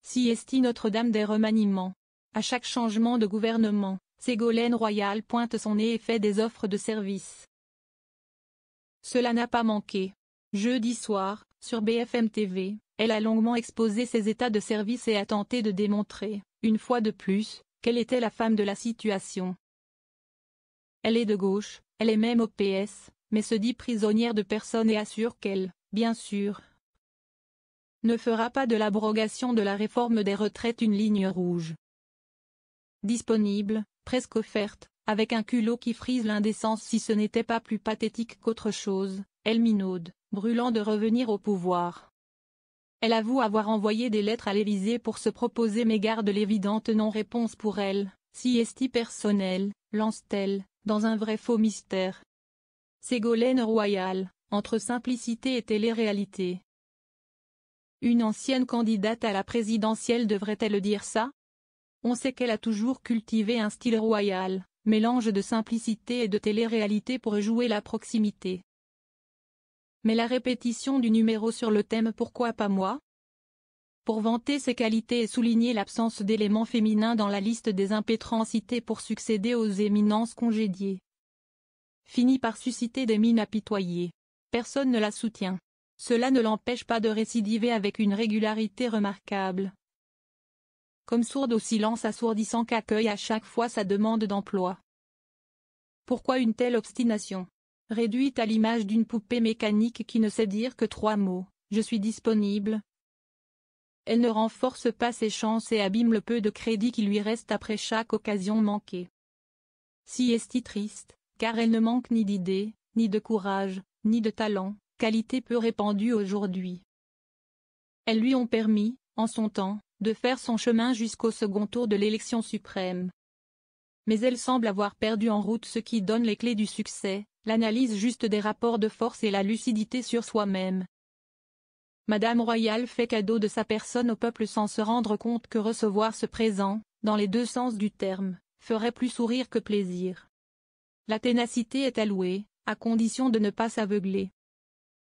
CST Notre-Dame des remaniements. À chaque changement de gouvernement, Ségolène Royal pointe son nez et fait des offres de service. Cela n'a pas manqué. Jeudi soir, sur BFM TV, elle a longuement exposé ses états de service et a tenté de démontrer, une fois de plus, qu'elle était la femme de la situation. Elle est de gauche, elle est même au PS, mais se dit prisonnière de personne et assure qu'elle, bien sûr, ne fera pas de l'abrogation de la réforme des retraites une ligne rouge. Disponible, presque offerte, avec un culot qui frise l'indécence si ce n'était pas plus pathétique qu'autre chose, elle minaude, brûlant de revenir au pouvoir. Elle avoue avoir envoyé des lettres à l'Élysée pour se proposer mais garde l'évidente non-réponse pour elle. CST personnel, lance-t-elle, dans un vrai faux mystère. Ségolène Royal, entre simplicité et télé-réalité. Une ancienne candidate à la présidentielle devrait-elle dire ça? On sait qu'elle a toujours cultivé un style royal, mélange de simplicité et de télé-réalité pour jouer la proximité. Mais la répétition du numéro sur le thème « Pourquoi pas moi ?», pour vanter ses qualités et souligner l'absence d'éléments féminins dans la liste des impétrants cités pour succéder aux éminences congédiées, finit par susciter des mines apitoyées. Personne ne la soutient. Cela ne l'empêche pas de récidiver avec une régularité remarquable. Comme sourde au silence assourdissant qu'accueille à chaque fois sa demande d'emploi. Pourquoi une telle obstination? Réduite à l'image d'une poupée mécanique qui ne sait dire que 3 mots, « je suis disponible ». Elle ne renforce pas ses chances et abîme le peu de crédit qui lui reste après chaque occasion manquée. Si est-il triste, car elle ne manque ni d'idées, ni de courage, ni de talent, qualité peu répandue aujourd'hui. Elles lui ont permis, en son temps, de faire son chemin jusqu'au second tour de l'élection suprême. Mais elle semble avoir perdu en route ce qui donne les clés du succès, l'analyse juste des rapports de force et la lucidité sur soi-même. Madame Royal fait cadeau de sa personne au peuple sans se rendre compte que recevoir ce présent, dans les deux sens du terme, ferait plus sourire que plaisir. La ténacité est allouée, à condition de ne pas s'aveugler.